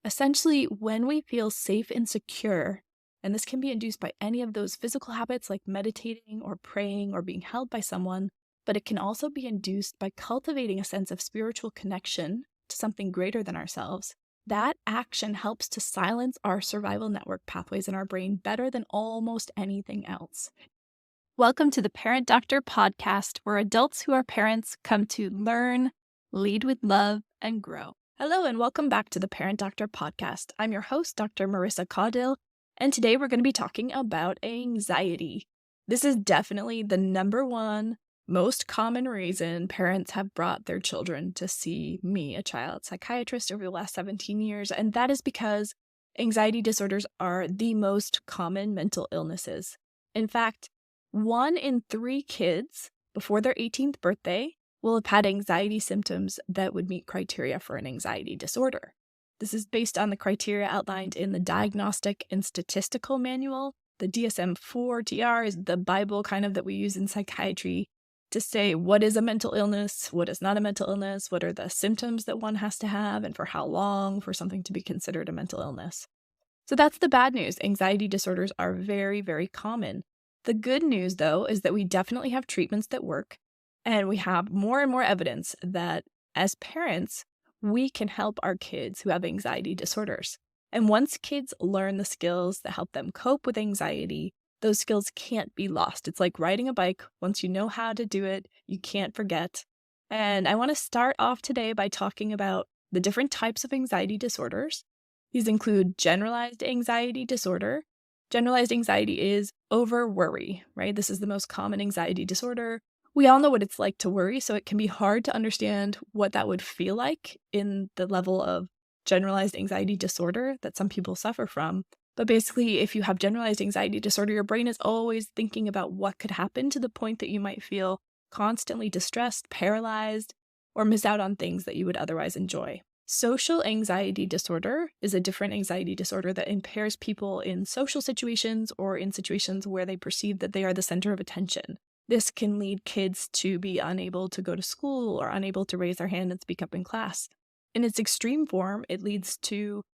Essentially, when we feel safe and secure, and this can be induced by any of those physical habits like meditating or praying or being held by someone, but it can also be induced by cultivating a sense of spiritual connection to something greater than ourselves. That action helps to silence our survival network pathways in our brain better than almost anything else. Welcome to the Parent Doctor podcast, where adults who are parents come to learn, lead with love, and grow. Hello, and welcome back to the Parent Doctor podcast. I'm your host, Dr. Marissa Caudill, and today we're going to be talking about anxiety. This is definitely the number one most common reason parents have brought their children to see me, a child psychiatrist, over the last 17 years, and that is because anxiety disorders are the most common mental illnesses. In fact, 1 in 3 kids before their 18th birthday will have had anxiety symptoms that would meet criteria for an anxiety disorder. This is based on the criteria outlined in the Diagnostic and Statistical Manual. The DSM-4 is the Bible kind of that we use in psychiatry to say what is a mental illness, what is not a mental illness, what are the symptoms that one has to have, and for how long for something to be considered a mental illness. So that's the bad news. Anxiety disorders are very, very common. The good news, though, is that we definitely have treatments that work, and we have more and more evidence that as parents, we can help our kids who have anxiety disorders. And once kids learn the skills that help them cope with anxiety, those skills can't be lost. It's like riding a bike. Once you know how to do it, you can't forget. And I want to start off today by talking about the different types of anxiety disorders. These include generalized anxiety disorder. Generalized anxiety is over worry, right? This is the most common anxiety disorder. We all know what it's like to worry, so it can be hard to understand what that would feel like in the level of generalized anxiety disorder that some people suffer from. But basically, if you have generalized anxiety disorder, your brain is always thinking about what could happen to the point that you might feel constantly distressed, paralyzed, or miss out on things that you would otherwise enjoy. Social anxiety disorder is a different anxiety disorder that impairs people in social situations or in situations where they perceive that they are the center of attention. This can lead kids to be unable to go to school or unable to raise their hand and speak up in class. In its extreme form, it can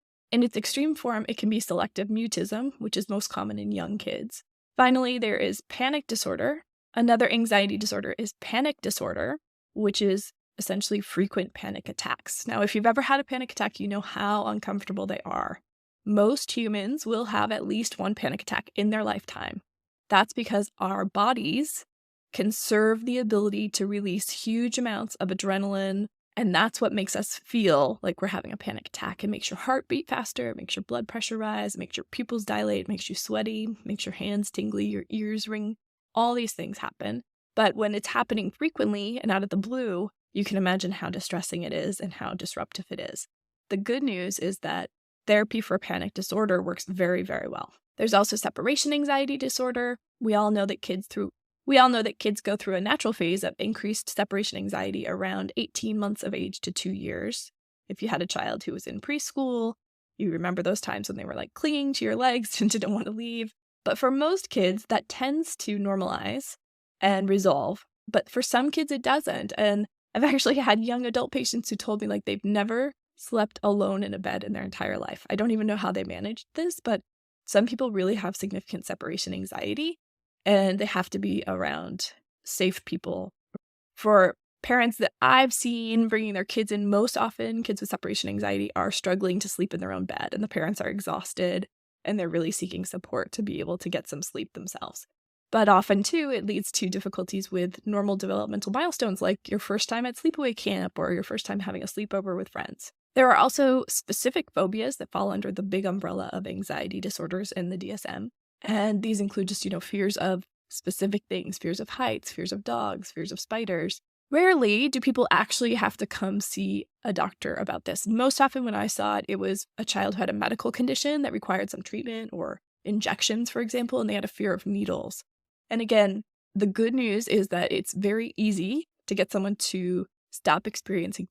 be selective mutism, which is most common in young kids. Finally, there is panic disorder. Another anxiety disorder is panic disorder, which is essentially frequent panic attacks. Now, if you've ever had a panic attack, you know how uncomfortable they are. Most humans will have at least one panic attack in their lifetime. That's because our bodies conserve the ability to release huge amounts of adrenaline, and that's what makes us feel like we're having a panic attack. It makes your heart beat faster, it makes your blood pressure rise, it makes your pupils dilate, it makes you sweaty, makes your hands tingly, your ears ring. All these things happen. But when it's happening frequently and out of the blue, you can imagine how distressing it is and how disruptive it is. The good news is that therapy for panic disorder works very, very well. There's also separation anxiety disorder. We all know that kids go through a natural phase of increased separation anxiety around 18 months of age to 2 years. If you had a child who was in preschool, you remember those times when they were like clinging to your legs and didn't want to leave. But for most kids, that tends to normalize and resolve. But for some kids, it doesn't. And I've actually had young adult patients who told me like they've never slept alone in a bed in their entire life. I don't even know how they managed this, but some people really have significant separation anxiety, and they have to be around safe people. For parents that I've seen bringing their kids in, most often kids with separation anxiety are struggling to sleep in their own bed, and the parents are exhausted, and they're really seeking support to be able to get some sleep themselves. But often, too, it leads to difficulties with normal developmental milestones like your first time at sleepaway camp or your first time having a sleepover with friends. There are also specific phobias that fall under the big umbrella of anxiety disorders in the DSM. And these include just, fears of specific things, fears of heights, fears of dogs, fears of spiders. Rarely do people actually have to come see a doctor about this. Most often when I saw it, it was a child who had a medical condition that required some treatment or injections, for example, and they had a fear of needles. And again, the good news is that it's very easy to get someone to stop experiencing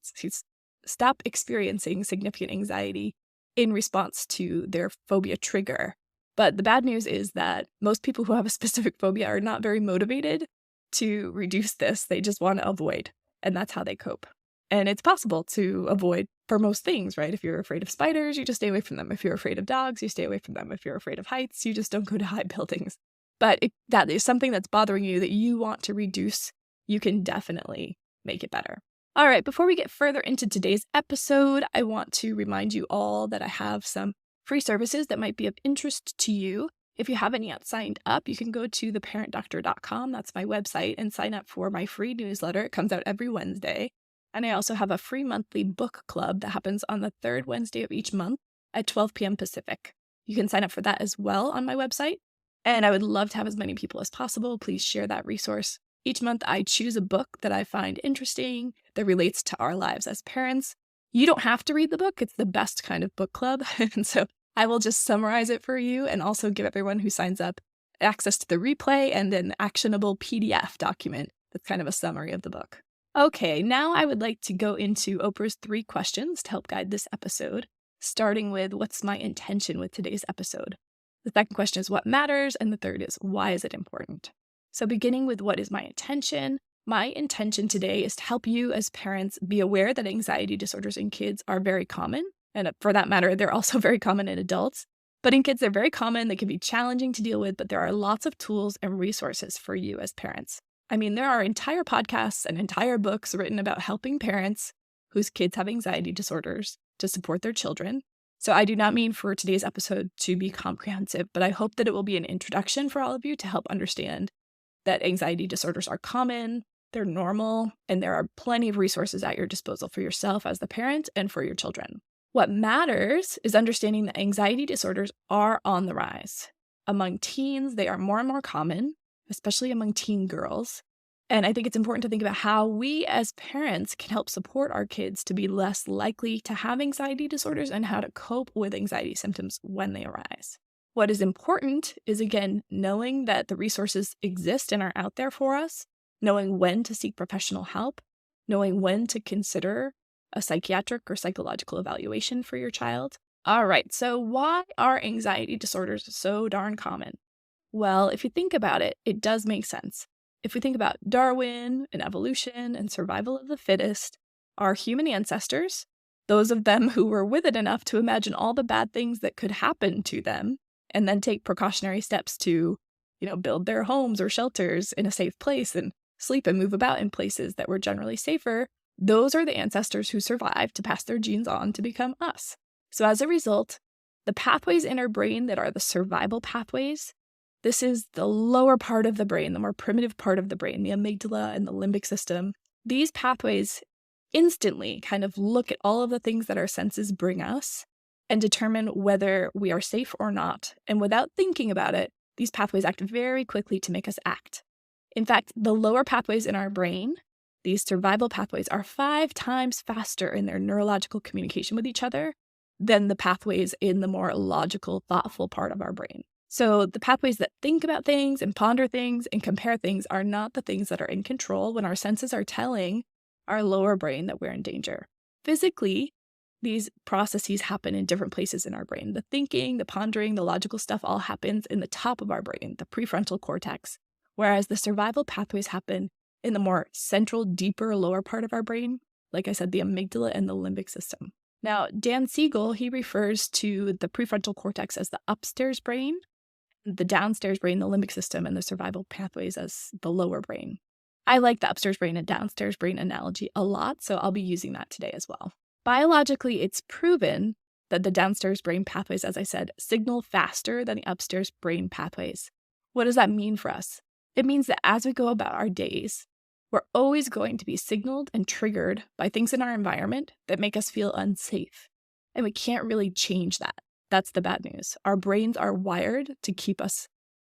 significant anxiety in response to their phobia trigger. But the bad news is that most people who have a specific phobia are not very motivated to reduce this. They just want to avoid, and that's how they cope. And it's possible to avoid for most things, right? If you're afraid of spiders, you just stay away from them. If you're afraid of dogs, you stay away from them. If you're afraid of heights, you just don't go to high buildings. But if that is something that's bothering you that you want to reduce, you can definitely make it better. All right, before we get further into today's episode, I want to remind you all that I have some free services that might be of interest to you. If you haven't yet signed up, you can go to theparentdoctor.com. That's my website, and sign up for my free newsletter. It comes out every Wednesday. And I also have a free monthly book club that happens on the third Wednesday of each month at 12 p.m. Pacific. You can sign up for that as well on my website. And I would love to have as many people as possible. Please share that resource. Each month, I choose a book that I find interesting that relates to our lives as parents. You don't have to read the book. It's the best kind of book club. And so I will just summarize it for you and also give everyone who signs up access to the replay and an actionable PDF document that's kind of a summary of the book. Okay, now I would like to go into Oprah's 3 questions to help guide this episode, starting with what's my intention with today's episode. The second question is what matters, and the third is why is it important? So beginning with what is my intention today is to help you as parents be aware that anxiety disorders in kids are very common. And for that matter, they're also very common in adults. But in kids, they're very common. They can be challenging to deal with, but there are lots of tools and resources for you as parents. I mean, there are entire podcasts and entire books written about helping parents whose kids have anxiety disorders to support their children. So I do not mean for today's episode to be comprehensive, but I hope that it will be an introduction for all of you to help understand that anxiety disorders are common, they're normal, and there are plenty of resources at your disposal for yourself as the parent and for your children. What matters is understanding that anxiety disorders are on the rise. Among teens, they are more and more common, especially among teen girls. And I think it's important to think about how we as parents can help support our kids to be less likely to have anxiety disorders and how to cope with anxiety symptoms when they arise. What is important is, again, knowing that the resources exist and are out there for us, knowing when to seek professional help, knowing when to consider a psychiatric or psychological evaluation for your child. All right, so why are anxiety disorders so darn common? Well, if you think about it, it does make sense. If we think about Darwin and evolution and survival of the fittest, our human ancestors, those of them who were with it enough to imagine all the bad things that could happen to them, and then take precautionary steps to, build their homes or shelters in a safe place and sleep and move about in places that were generally safer, those are the ancestors who survived to pass their genes on to become us. So as a result, the pathways in our brain that are the survival pathways, this is the lower part of the brain, the more primitive part of the brain, the amygdala and the limbic system. These pathways instantly kind of look at all of the things that our senses bring us and determine whether we are safe or not. And without thinking about it, these pathways act very quickly to make us act. In fact, the lower pathways in our brain, these survival pathways, are 5 times faster in their neurological communication with each other than the pathways in the more logical, thoughtful part of our brain. So the pathways that think about things and ponder things and compare things are not the things that are in control when our senses are telling our lower brain that we're in danger. Physically, these processes happen in different places in our brain. The thinking, the pondering, the logical stuff all happens in the top of our brain, the prefrontal cortex, whereas the survival pathways happen in the more central, deeper, lower part of our brain, like I said, the amygdala and the limbic system. Now, Dan Siegel, he refers to the prefrontal cortex as the upstairs brain, the downstairs brain, the limbic system, and the survival pathways as the lower brain. I like the upstairs brain and downstairs brain analogy a lot, so I'll be using that today as well. Biologically, it's proven that the downstairs brain pathways, as I said, signal faster than the upstairs brain pathways. What does that mean for us? It means that as we go about our days, we're always going to be signaled and triggered by things in our environment that make us feel unsafe. And we can't really change that. That's the bad news. Our brains are wired to keep us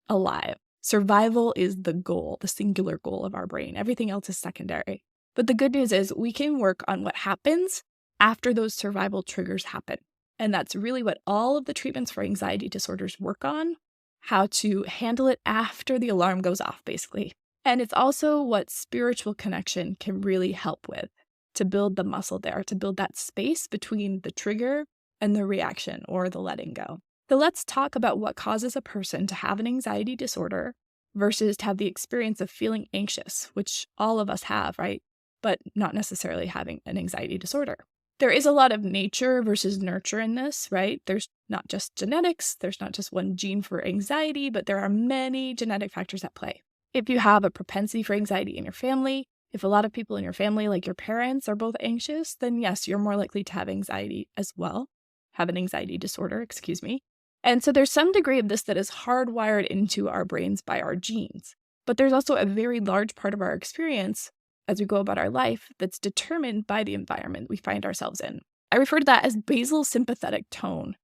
alive. Survival is the goal, the singular goal of our brain. Everything else is secondary. But the good news is we can work on what happens after those survival triggers happen. And that's really what all of the treatments for anxiety disorders work on, how to handle it after the alarm goes off, basically. And it's also what spiritual connection can really help with, to build the muscle there, to build that space between the trigger and the reaction or the letting go. So let's talk about what causes a person to have an anxiety disorder versus to have the experience of feeling anxious, which all of us have, right? But not necessarily having an anxiety disorder. There is a lot of nature versus nurture in this, right? There's not just genetics, there's not just one gene for anxiety, but there are many genetic factors at play. If you have a propensity for anxiety in your family, if a lot of people in your family, like your parents, are both anxious, then yes, you're more likely to have anxiety as well, have an anxiety disorder, excuse me. And so there's some degree of this that is hardwired into our brains by our genes. But there's also a very large part of our experience as we go about our life that's determined by the environment we find ourselves in. I refer to that as basal sympathetic tone.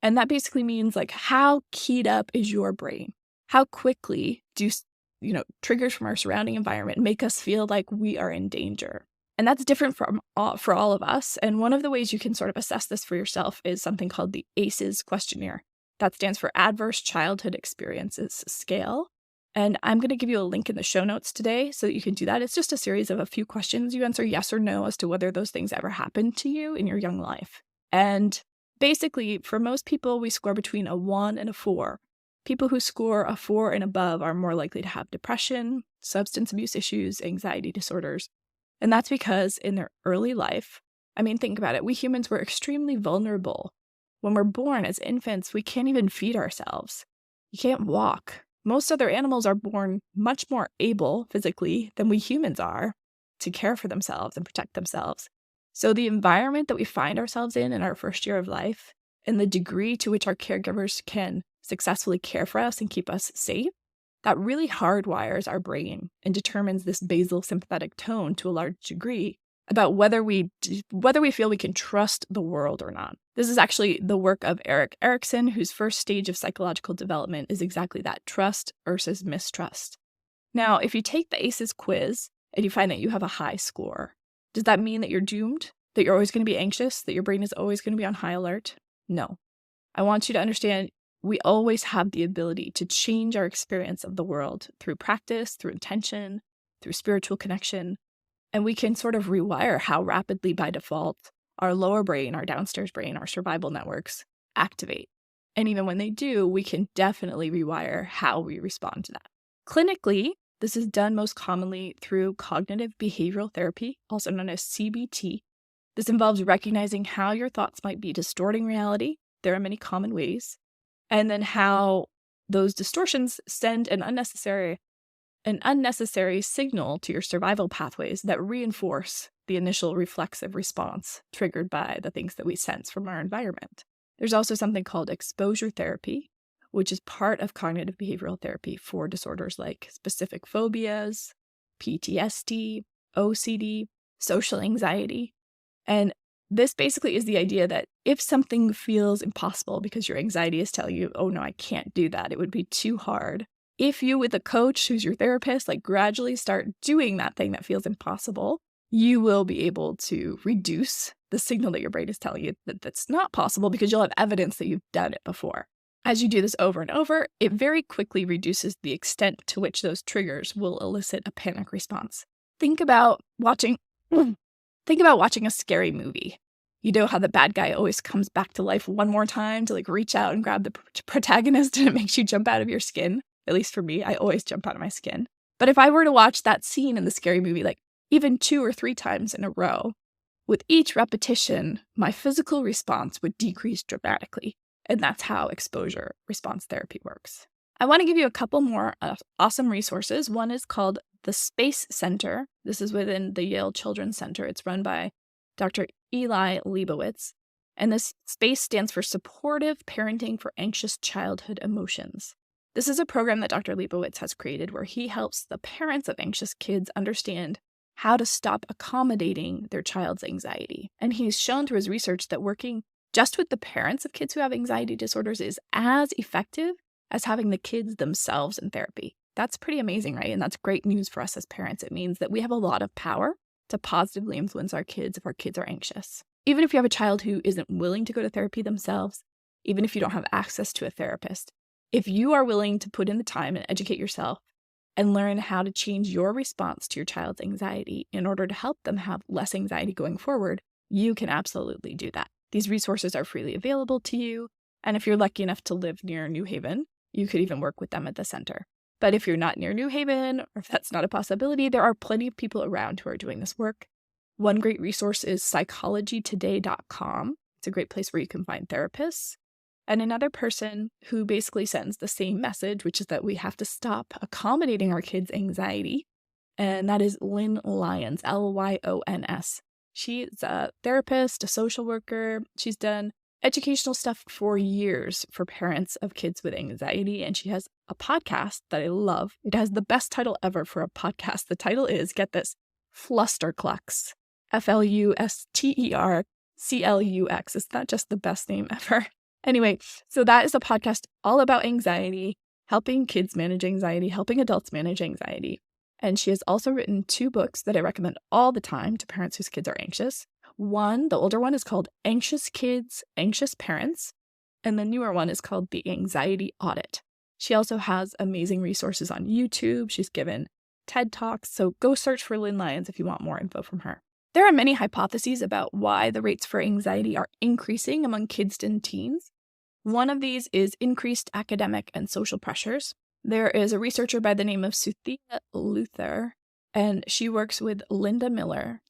And that basically means like how keyed up is your brain? How quickly do triggers from our surrounding environment make us feel like we are in danger? And that's different for all of us. And one of the ways you can sort of assess this for yourself is something called the ACEs questionnaire. That stands for Adverse Childhood Experiences Scale. And I'm going to give you a link in the show notes today so that you can do that. It's just a series of a few questions. You answer yes or no as to whether those things ever happened to you in your young life. And basically, for most people, we score between a 1 and a 4. People who score a 4 and above are more likely to have depression, substance abuse issues, anxiety disorders. And that's because in their early life, think about it, we humans were extremely vulnerable. When we're born as infants, we can't even feed ourselves. You can't walk. Most other animals are born much more able physically than we humans are to care for themselves and protect themselves. So the environment that we find ourselves in our first year of life and the degree to which our caregivers can successfully care for us and keep us safe, that really hardwires our brain and determines this basal sympathetic tone to a large degree about whether we feel we can trust the world or not. This is actually the work of Erik Erikson, whose first stage of psychological development is exactly that, trust versus mistrust. Now, if you take the ACEs quiz and you find that you have a high score, does that mean that you're doomed? That you're always going to be anxious? That your brain is always going to be on high alert? No. I want you to understand we always have the ability to change our experience of the world through practice, through intention, through spiritual connection. And we can sort of rewire how rapidly, by default, our lower brain, our downstairs brain, our survival networks activate. And even when they do, we can definitely rewire how we respond to that. Clinically, this is done most commonly through cognitive behavioral therapy, also known as CBT. This involves recognizing how your thoughts might be distorting reality. There are many common ways. And then how those distortions send an unnecessary signal to your survival pathways that reinforce the initial reflexive response triggered by the things that we sense from our environment. There's also something called exposure therapy, which is part of cognitive behavioral therapy for disorders like specific phobias, PTSD, OCD, social anxiety. And this basically is the idea that if something feels impossible because your anxiety is telling you, oh no, I can't do that, it would be too hard. If you, with a coach who's your therapist, gradually start doing that thing that feels impossible, you will be able to reduce the signal that your brain is telling you that that's not possible because you'll have evidence that you've done it before. As you do this over and over, it very quickly reduces the extent to which those triggers will elicit a panic response. Think about watching a scary movie. You know how the bad guy always comes back to life one more time to reach out and grab the protagonist and it makes you jump out of your skin. At least for me, I always jump out of my skin. But if I were to watch that scene in the scary movie, even 2 or 3 times in a row, with each repetition, my physical response would decrease dramatically. And that's how exposure response therapy works. I want to give you a couple more awesome resources. One is called the Space Center. This is within the Yale Children's Center. It's run by Dr. Eli Leibowitz. And this SPACE stands for Supportive Parenting for Anxious Childhood Emotions. This is a program that Dr. Leibowitz has created where he helps the parents of anxious kids understand how to stop accommodating their child's anxiety. And he's shown through his research that working just with the parents of kids who have anxiety disorders is as effective as having the kids themselves in therapy. That's pretty amazing, right? And that's great news for us as parents. It means that we have a lot of power to positively influence our kids if our kids are anxious. Even if you have a child who isn't willing to go to therapy themselves, even if you don't have access to a therapist, if you are willing to put in the time and educate yourself and learn how to change your response to your child's anxiety in order to help them have less anxiety going forward, you can absolutely do that. These resources are freely available to you. And if you're lucky enough to live near New Haven, you could even work with them at the center. But if you're not near New Haven, or if that's not a possibility, there are plenty of people around who are doing this work. One great resource is psychologytoday.com. It's a great place where you can find therapists. And another person who basically sends the same message, which is that we have to stop accommodating our kids' anxiety, and that is Lynn Lyons, Lyons. She's a therapist, a social worker. She's done educational stuff for years for parents of kids with anxiety, and she has a podcast that I love. It has the best title ever for a podcast. The title is, get this, Flusterclux. Flusterclux. It's not just the best name ever. Anyway, so that is a podcast all about anxiety, helping kids manage anxiety, helping adults manage anxiety. And she has also written 2 books that I recommend all the time to parents whose kids are anxious. One, the older one, is called Anxious Kids, Anxious Parents, and the newer one is called The Anxiety Audit. She also has amazing resources on YouTube. She's given TED Talks, so go search for Lynn Lyons if you want more info from her. There are many hypotheses about why the rates for anxiety are increasing among kids and teens. One of these is increased academic and social pressures. There is a researcher by the name of Suthia Luther, and she works with Lisa Miller,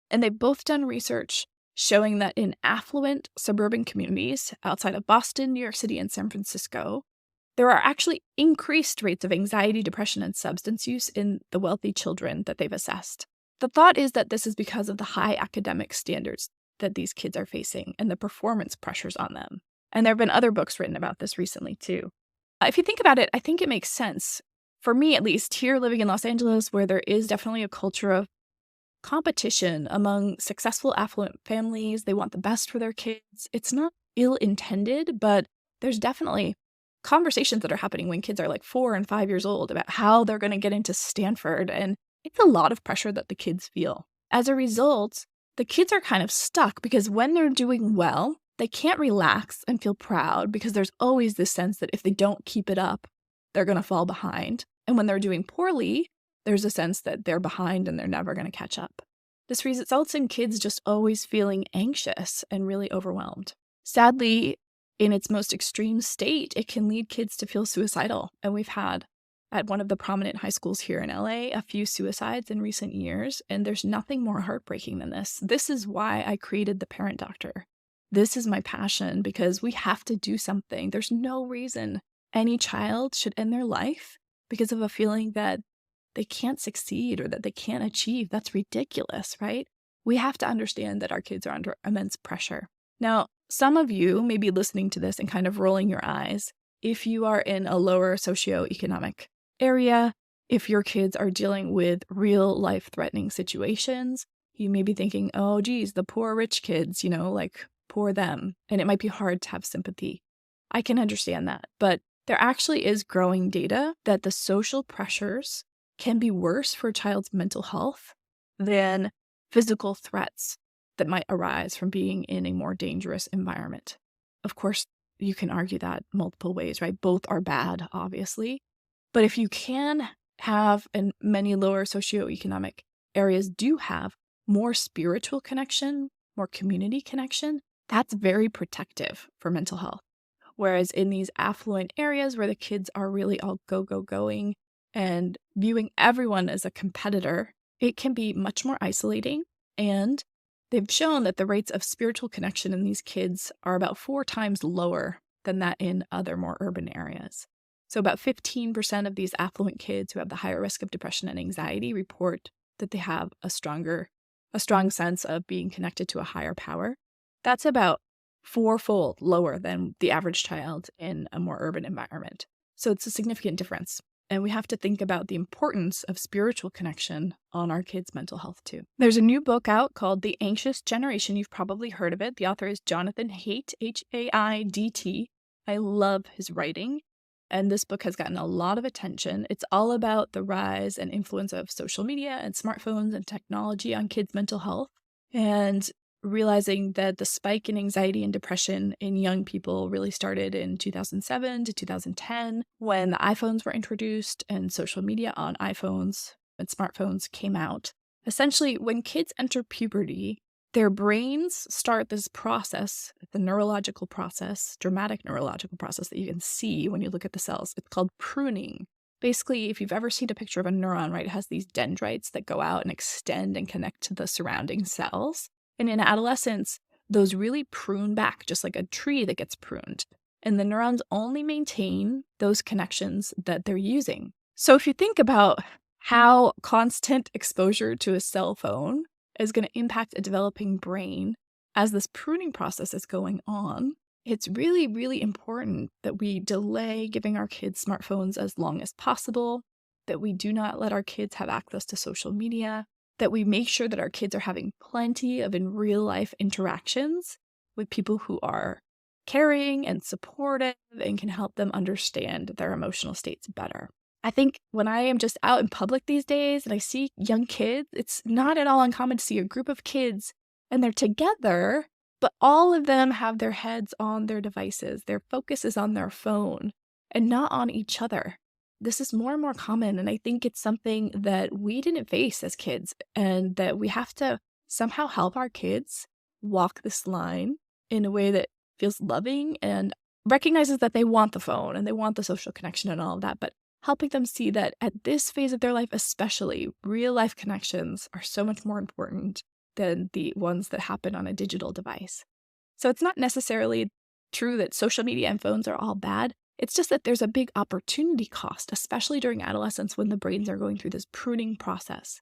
and they've both done research showing that in affluent suburban communities outside of Boston, New York City, and San Francisco, there are actually increased rates of anxiety, depression, and substance use in the wealthy children that they've assessed. The thought is that this is because of the high academic standards that these kids are facing and the performance pressures on them. And there have been other books written about this recently, too. If you think about it, I think it makes sense. For me, at least, here living in Los Angeles, where there is definitely a culture of competition among successful, affluent families. They want the best for their kids. It's not ill-intended, but there's definitely conversations that are happening when kids are like 4 and 5 years old about how they're going to get into Stanford. And it's a lot of pressure that the kids feel. As a result, the kids are kind of stuck because when they're doing well, they can't relax and feel proud because there's always this sense that if they don't keep it up, they're going to fall behind. And when they're doing poorly, there's a sense that they're behind and they're never going to catch up. This results in kids just always feeling anxious and really overwhelmed. Sadly, in its most extreme state, it can lead kids to feel suicidal. And we've had, at one of the prominent high schools here in LA, a few suicides in recent years, and there's nothing more heartbreaking than this. This is why I created the Parent Doctor. This is my passion because we have to do something. There's no reason any child should end their life because of a feeling that they can't succeed or that they can't achieve. That's ridiculous, right? We have to understand that our kids are under immense pressure. Now, some of you may be listening to this and kind of rolling your eyes. If you are in a lower socioeconomic area, if your kids are dealing with real life-threatening situations, you may be thinking, oh, geez, the poor rich kids, like poor them. And it might be hard to have sympathy. I can understand that. But there actually is growing data that the social pressures can be worse for a child's mental health than physical threats that might arise from being in a more dangerous environment. Of course, you can argue that multiple ways, right? Both are bad, obviously. But if you can have, and many lower socioeconomic areas do have, more spiritual connection, more community connection, that's very protective for mental health. Whereas in these affluent areas where the kids are really all going, and viewing everyone as a competitor, it can be much more isolating. And they've shown that the rates of spiritual connection in these kids are about 4 times lower than that in other more urban areas. So about 15% of these affluent kids who have the higher risk of depression and anxiety report that they have a strong sense of being connected to a higher power. That's about 4-fold lower than the average child in a more urban environment. So it's a significant difference. And we have to think about the importance of spiritual connection on our kids' mental health, too. There's a new book out called The Anxious Generation. You've probably heard of it. The author is Jonathan Haidt, Haidt. I love his writing. And this book has gotten a lot of attention. It's all about the rise and influence of social media and smartphones and technology on kids' mental health. And realizing that the spike in anxiety and depression in young people really started in 2007 to 2010 when the iPhones were introduced and social media on iPhones and smartphones came out. Essentially, when kids enter puberty, their brains start this process, the neurological process, dramatic neurological process that you can see when you look at the cells. It's called pruning. Basically, if you've ever seen a picture of a neuron, right, it has these dendrites that go out and extend and connect to the surrounding cells. And in adolescence, those really prune back, just like a tree that gets pruned. And the neurons only maintain those connections that they're using. So if you think about how constant exposure to a cell phone is going to impact a developing brain as this pruning process is going on, it's really, really important that we delay giving our kids smartphones as long as possible, that we do not let our kids have access to social media, that we make sure that our kids are having plenty of in real life interactions with people who are caring and supportive and can help them understand their emotional states better. I think when I am just out in public these days and I see young kids, it's not at all uncommon to see a group of kids and they're together, but all of them have their heads on their devices. Their focus is on their phone and not on each other. This is more and more common, and I think it's something that we didn't face as kids and that we have to somehow help our kids walk this line in a way that feels loving and recognizes that they want the phone and they want the social connection and all of that, but helping them see that at this phase of their life especially, real life connections are so much more important than the ones that happen on a digital device. So it's not necessarily true that social media and phones are all bad. It's just that there's a big opportunity cost, especially during adolescence when the brains are going through this pruning process.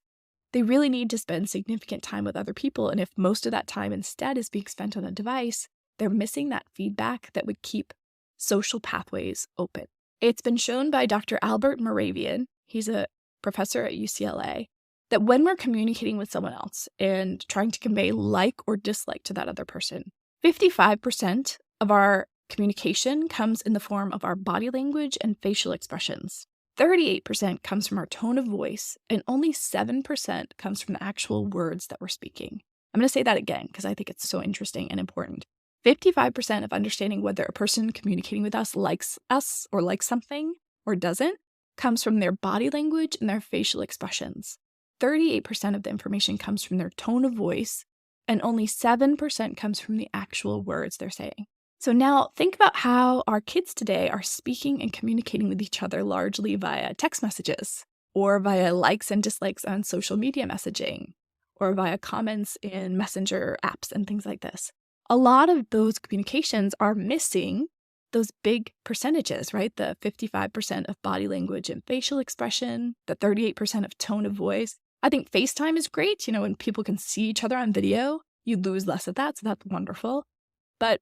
They really need to spend significant time with other people, and if most of that time instead is being spent on a device, they're missing that feedback that would keep social pathways open. It's been shown by Dr. Albert Moravian, he's a professor at UCLA, that when we're communicating with someone else and trying to convey like or dislike to that other person, 55% of our communication comes in the form of our body language and facial expressions. 38% comes from our tone of voice, and only 7% comes from the actual words that we're speaking. I'm going to say that again because I think it's so interesting and important. 55% of understanding whether a person communicating with us likes us or likes something or doesn't comes from their body language and their facial expressions. 38% of the information comes from their tone of voice, and only 7% comes from the actual words they're saying. So now think about how our kids today are speaking and communicating with each other largely via text messages, or via likes and dislikes on social media messaging, or via comments in messenger apps and things like this. A lot of those communications are missing those big percentages, right? The 55% of body language and facial expression, the 38% of tone of voice. I think FaceTime is great. When people can see each other on video, you lose less of that, so that's wonderful. But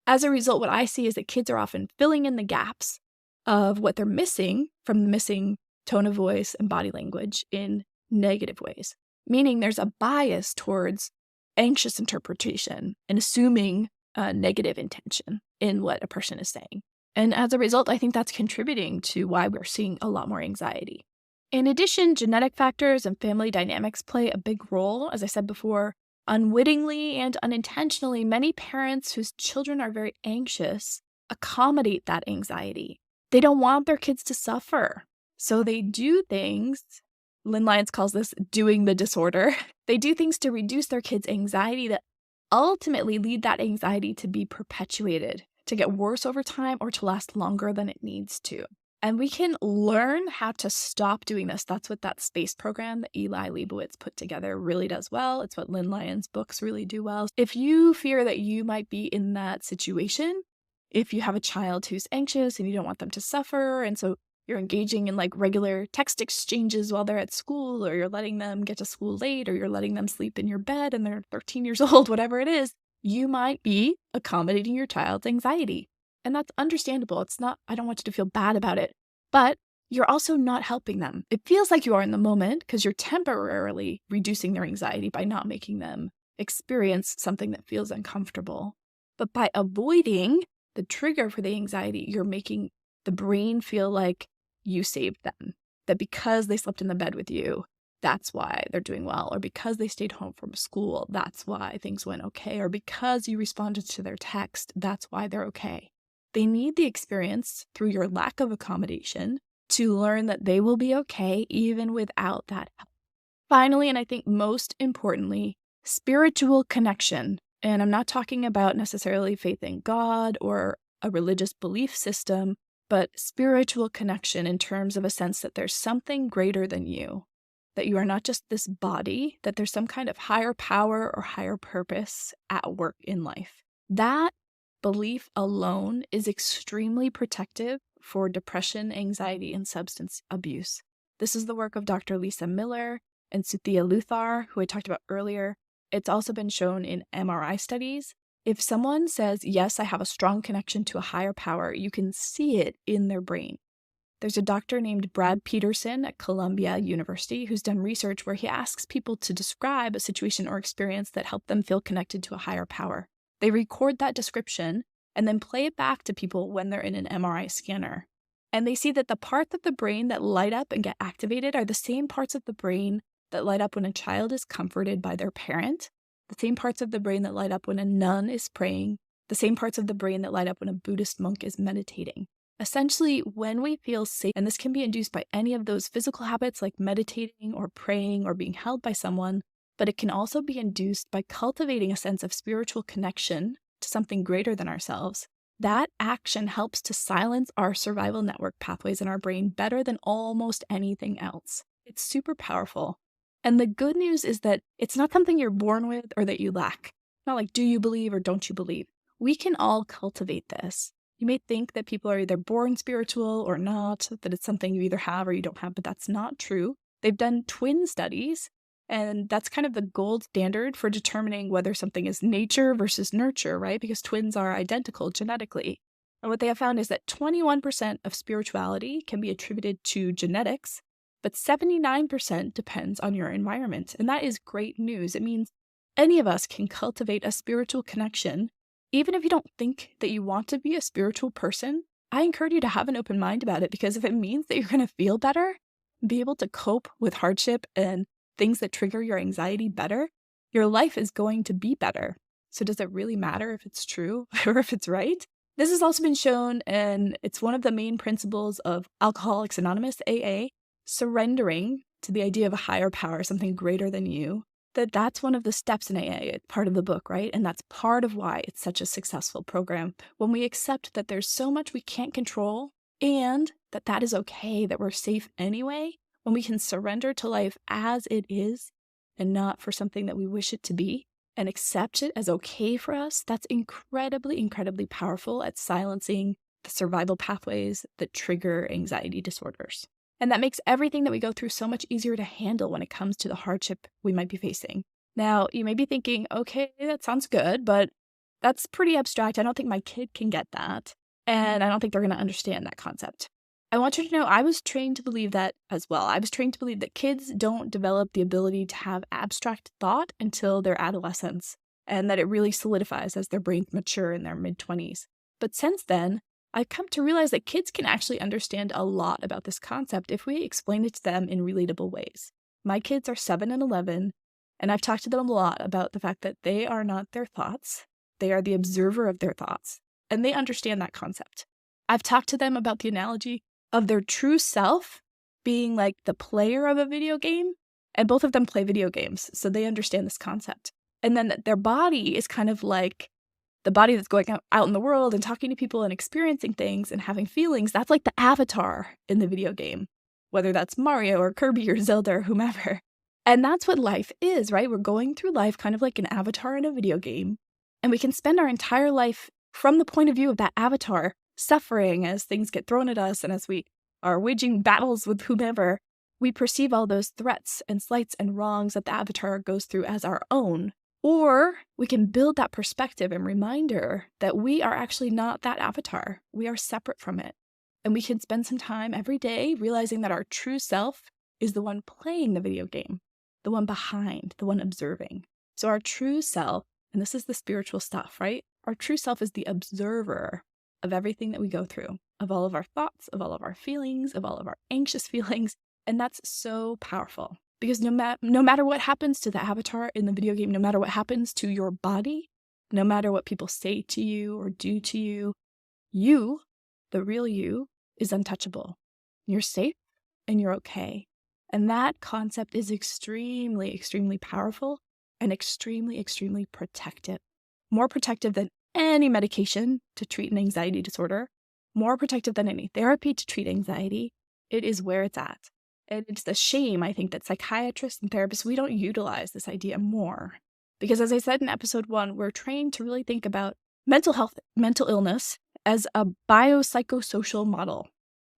as a result, what I see is that kids are often filling in the gaps of what they're missing from the missing tone of voice and body language in negative ways, meaning there's a bias towards anxious interpretation and assuming a negative intention in what a person is saying. And as a result, I think that's contributing to why we're seeing a lot more anxiety. In addition, genetic factors and family dynamics play a big role. As I said before, unwittingly and unintentionally, many parents whose children are very anxious accommodate that anxiety. They don't want their kids to suffer. So they do things, Lynn Lyons calls this doing the disorder. They do things to reduce their kids' anxiety that ultimately lead that anxiety to be perpetuated, to get worse over time, or to last longer than it needs to. And we can learn how to stop doing this. That's what that SPACE program that Eli Leibovitz put together really does well. It's what Lynn Lyons' books really do well. If you fear that you might be in that situation, if you have a child who's anxious and you don't want them to suffer, and so you're engaging in regular text exchanges while they're at school, or you're letting them get to school late, or you're letting them sleep in your bed and they're 13 years old, whatever it is, you might be accommodating your child's anxiety. And that's understandable. It's not, I don't want you to feel bad about it, but you're also not helping them. It feels like you are in the moment because you're temporarily reducing their anxiety by not making them experience something that feels uncomfortable. But by avoiding the trigger for the anxiety, you're making the brain feel like you saved them, that because they slept in the bed with you, that's why they're doing well, or because they stayed home from school, that's why things went okay, or because you responded to their text, that's why they're okay. They need the experience through your lack of accommodation to learn that they will be okay even without that help. Finally, and I think most importantly, spiritual connection. And I'm not talking about necessarily faith in God or a religious belief system, but spiritual connection in terms of a sense that there's something greater than you, that you are not just this body, that there's some kind of higher power or higher purpose at work in life. That belief alone is extremely protective for depression, anxiety, and substance abuse. This is the work of Dr. Lisa Miller and Suthia Luthar, who I talked about earlier. It's also been shown in MRI studies. If someone says, yes, I have a strong connection to a higher power, you can see it in their brain. There's a doctor named Brad Peterson at Columbia University who's done research where he asks people to describe a situation or experience that helped them feel connected to a higher power. They record that description and then play it back to people when they're in an MRI scanner. And they see that the parts of the brain that light up and get activated are the same parts of the brain that light up when a child is comforted by their parent, the same parts of the brain that light up when a nun is praying, the same parts of the brain that light up when a Buddhist monk is meditating. Essentially, when we feel safe, and this can be induced by any of those physical habits like meditating or praying or being held by someone, but it can also be induced by cultivating a sense of spiritual connection to something greater than ourselves. That action helps to silence our survival network pathways in our brain better than almost anything else. It's super powerful. And the good news is that it's not something you're born with or that you lack. Not like, do you believe or don't you believe? We can all cultivate this. You may think that people are either born spiritual or not, that it's something you either have or you don't have, but that's not true. They've done twin studies, and that's kind of the gold standard for determining whether something is nature versus nurture, right? Because twins are identical genetically. And what they have found is that 21% of spirituality can be attributed to genetics, but 79% depends on your environment. And that is great news. It means any of us can cultivate a spiritual connection. Even if you don't think that you want to be a spiritual person, I encourage you to have an open mind about it, because if it means that you're going to feel better, be able to cope with hardship and things that trigger your anxiety better, your life is going to be better. So does it really matter if it's true or if it's right? This has also been shown, and it's one of the main principles of Alcoholics Anonymous, AA, surrendering to the idea of a higher power, something greater than you. That's one of the steps in AA. It's part of the book, right? And that's part of why it's such a successful program. When we accept that there's so much we can't control and that is okay, that we're safe anyway, when we can surrender to life as it is and not for something that we wish it to be and accept it as okay for us, that's incredibly, incredibly powerful at silencing the survival pathways that trigger anxiety disorders. And that makes everything that we go through so much easier to handle when it comes to the hardship we might be facing. Now, you may be thinking, okay, that sounds good, but that's pretty abstract. I don't think my kid can get that. And I don't think they're going to understand that concept. I want you to know I was trained to believe that as well. I was trained to believe that kids don't develop the ability to have abstract thought until their adolescence, and that it really solidifies as their brains mature in their mid-20s. But since then, I've come to realize that kids can actually understand a lot about this concept if we explain it to them in relatable ways. My kids are 7 and 11, and I've talked to them a lot about the fact that they are not their thoughts. They are the observer of their thoughts, and they understand that concept. I've talked to them about the analogy of their true self being like the player of a video game, and both of them play video games, so they understand this concept. And then that their body is kind of like the body that's going out in the world and talking to people and experiencing things and having feelings. That's like the avatar in the video game, whether that's Mario or Kirby or Zelda or whomever. And that's what life is, right? We're going through life kind of like an avatar in a video game, and we can spend our entire life from the point of view of that avatar, suffering as things get thrown at us and as we are waging battles with whomever. We perceive all those threats and slights and wrongs that the avatar goes through as our own. Or we can build that perspective and reminder that we are actually not that avatar. We are separate from it. And we can spend some time every day realizing that our true self is the one playing the video game, the one behind, the one observing. So our true self, and this is the spiritual stuff, right? Our true self is the observer of everything that we go through, of all of our thoughts, of all of our feelings, of all of our anxious feelings. And that's so powerful. Because no matter what happens to the avatar in the video game, no matter what happens to your body, no matter what people say to you or do to you, you, the real you, is untouchable. You're safe and you're okay. And that concept is extremely, extremely powerful and extremely, extremely protective. More protective than any medication to treat an anxiety disorder, more protective than any therapy to treat anxiety. It is where it's at. And it's a shame, I think, that psychiatrists and therapists, we don't utilize this idea more. Because as I said in episode 1, we're trained to really think about mental health, mental illness as a biopsychosocial model,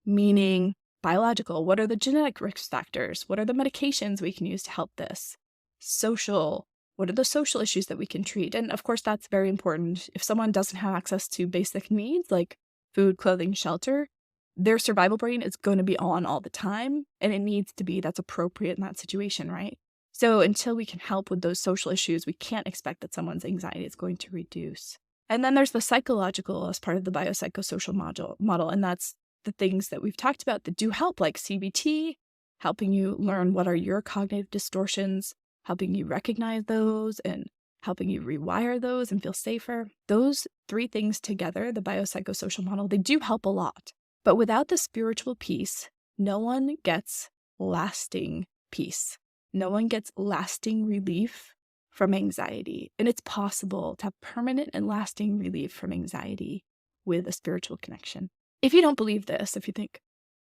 meaning biological. What are the genetic risk factors? What are the medications we can use to help this? Social. What are the social issues that we can treat? And of course, that's very important. If someone doesn't have access to basic needs like food, clothing, shelter, their survival brain is going to be on all the time, and it needs to be that's appropriate in that situation, right? So until we can help with those social issues, we can't expect that someone's anxiety is going to reduce. And then there's the psychological as part of the biopsychosocial model, and that's the things that we've talked about that do help, like CBT, helping you learn what are your cognitive distortions, helping you recognize those and helping you rewire those and feel safer. Those 3 things together, the biopsychosocial model, they do help a lot. But without the spiritual piece, no one gets lasting peace. No one gets lasting relief from anxiety. And it's possible to have permanent and lasting relief from anxiety with a spiritual connection. If you don't believe this, if you think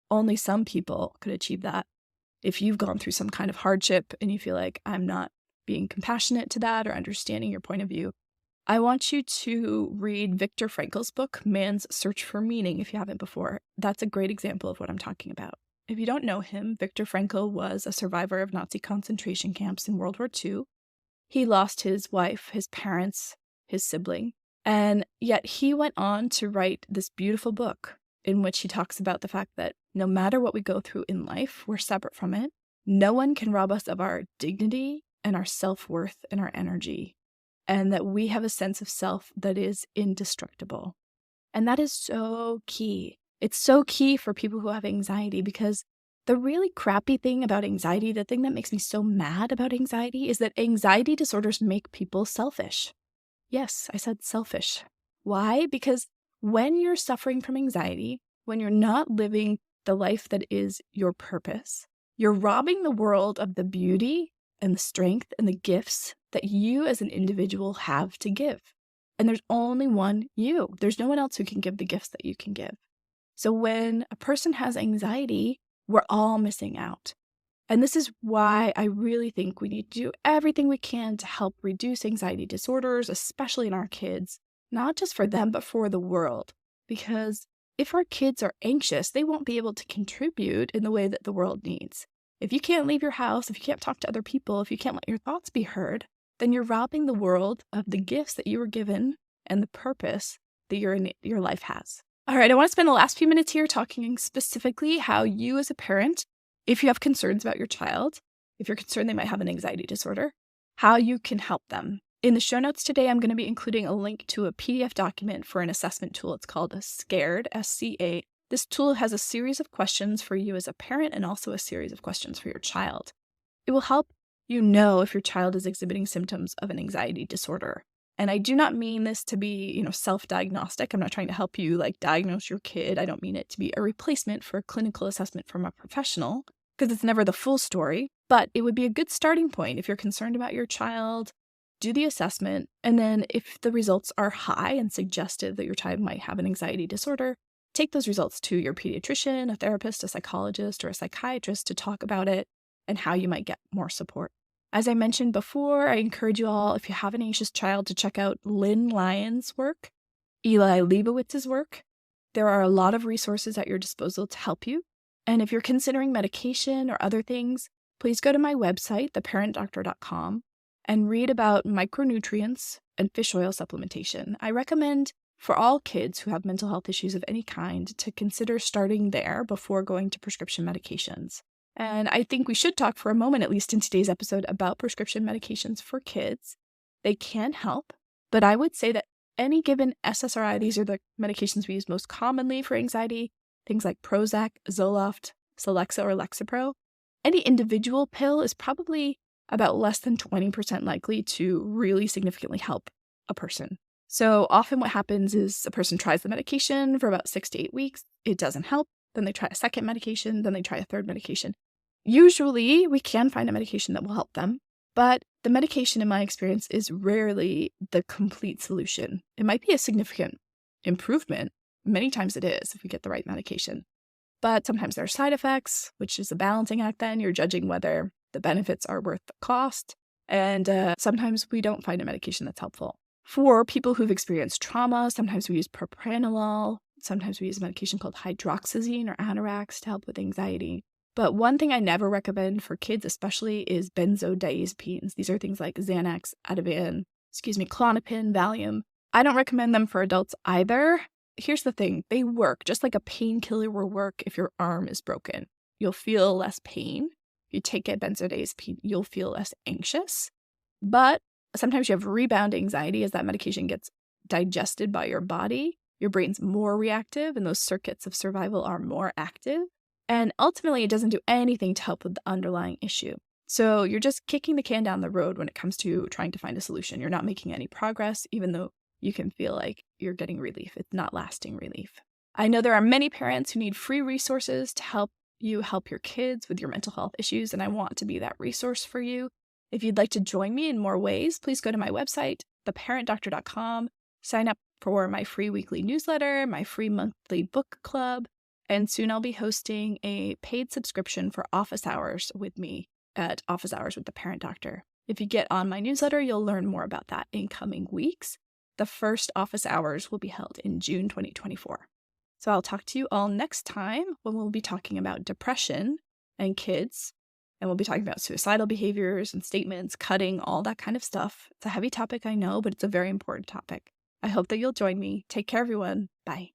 only some people could achieve that, if you've gone through some kind of hardship and you feel like I'm not being compassionate to that or understanding your point of view, I want you to read Viktor Frankl's book, Man's Search for Meaning, if you haven't before. That's a great example of what I'm talking about. If you don't know him, Viktor Frankl was a survivor of Nazi concentration camps in World War II. He lost his wife, his parents, his sibling, and yet he went on to write this beautiful book in which he talks about the fact that no matter what we go through in life, we're separate from it. No one can rob us of our dignity and our self-worth and our energy, and that we have a sense of self that is indestructible. And that is so key. It's so key for people who have anxiety, because the really crappy thing about anxiety, the thing that makes me so mad about anxiety, is that anxiety disorders make people selfish. Yes, I said selfish. Why? Because when you're suffering from anxiety, when you're not living the life that is your purpose, you're robbing the world of the beauty and the strength and the gifts that you as an individual have to give. And there's only one you. There's no one else who can give the gifts that you can give. So when a person has anxiety, we're all missing out. And this is why I really think we need to do everything we can to help reduce anxiety disorders, especially in our kids, not just for them, but for the world. Because if our kids are anxious, they won't be able to contribute in the way that the world needs. If you can't leave your house, if you can't talk to other people, if you can't let your thoughts be heard, then you're robbing the world of the gifts that you were given and the purpose that your life has. All right, I want to spend the last few minutes here talking specifically how you as a parent, if you have concerns about your child, if you're concerned they might have an anxiety disorder, how you can help them. In the show notes today, I'm going to be including a link to a PDF document for an assessment tool. It's called SCARED, S-C-A. This tool has a series of questions for you as a parent and also a series of questions for your child. It will help you know if your child is exhibiting symptoms of an anxiety disorder. And I do not mean this to be, self-diagnostic. I'm not trying to help you diagnose your kid. I don't mean it to be a replacement for a clinical assessment from a professional, because it's never the full story. But it would be a good starting point if you're concerned about your child. Do the assessment, and then if the results are high and suggestive that your child might have an anxiety disorder, take those results to your pediatrician, a therapist, a psychologist, or a psychiatrist to talk about it and how you might get more support. As I mentioned before, I encourage you all, if you have an anxious child, to check out Lynn Lyon's work, Eli Leibowitz's work. There are a lot of resources at your disposal to help you. And if you're considering medication or other things, please go to my website, theparentdoctor.com, and read about micronutrients and fish oil supplementation. I recommend for all kids who have mental health issues of any kind to consider starting there before going to prescription medications. And I think we should talk for a moment, at least in today's episode, about prescription medications for kids. They can help, but I would say that any given SSRI, these are the medications we use most commonly for anxiety, things like Prozac, Zoloft, Celexa, or Lexapro. Any individual pill is probably about less than 20% likely to really significantly help a person. So often what happens is a person tries the medication for about 6 to 8 weeks. It doesn't help. Then they try a second medication. Then they try a third medication. Usually we can find a medication that will help them, but the medication, in my experience, is rarely the complete solution. It might be a significant improvement, Many times it is if we get the right medication. But sometimes there are side effects, which is a balancing act then. You're judging whether the benefits are worth the cost. And sometimes we don't find a medication that's helpful. For people who've experienced trauma, sometimes we use propranolol. Sometimes we use a medication called hydroxyzine or Atarax to help with anxiety. But one thing I never recommend for kids especially is benzodiazepines. These are things like Xanax, Ativan, Klonopin, Valium. I don't recommend them for adults either. Here's the thing, they work just like a painkiller will work if your arm is broken. You'll feel less pain. If you take a benzodiazepine, you'll feel less anxious. But sometimes you have rebound anxiety as that medication gets digested by your body. Your brain's more reactive and those circuits of survival are more active. And ultimately, it doesn't do anything to help with the underlying issue. So you're just kicking the can down the road when it comes to trying to find a solution. You're not making any progress, even though you can feel like you're getting relief. It's not lasting relief. I know there are many parents who need free resources to help you help your kids with your mental health issues, and I want to be that resource for you. If you'd like to join me in more ways, please go to my website, theparentdoctor.com, sign up for my free weekly newsletter, my free monthly book club, and soon I'll be hosting a paid subscription for office hours with me at Office Hours with the Parent Doctor. If you get on my newsletter, you'll learn more about that in coming weeks. The first office hours will be held in June 2024. So I'll talk to you all next time when we'll be talking about depression and kids. And we'll be talking about suicidal behaviors and statements, cutting, all that kind of stuff. It's a heavy topic, I know, but it's a very important topic. I hope that you'll join me. Take care, everyone. Bye.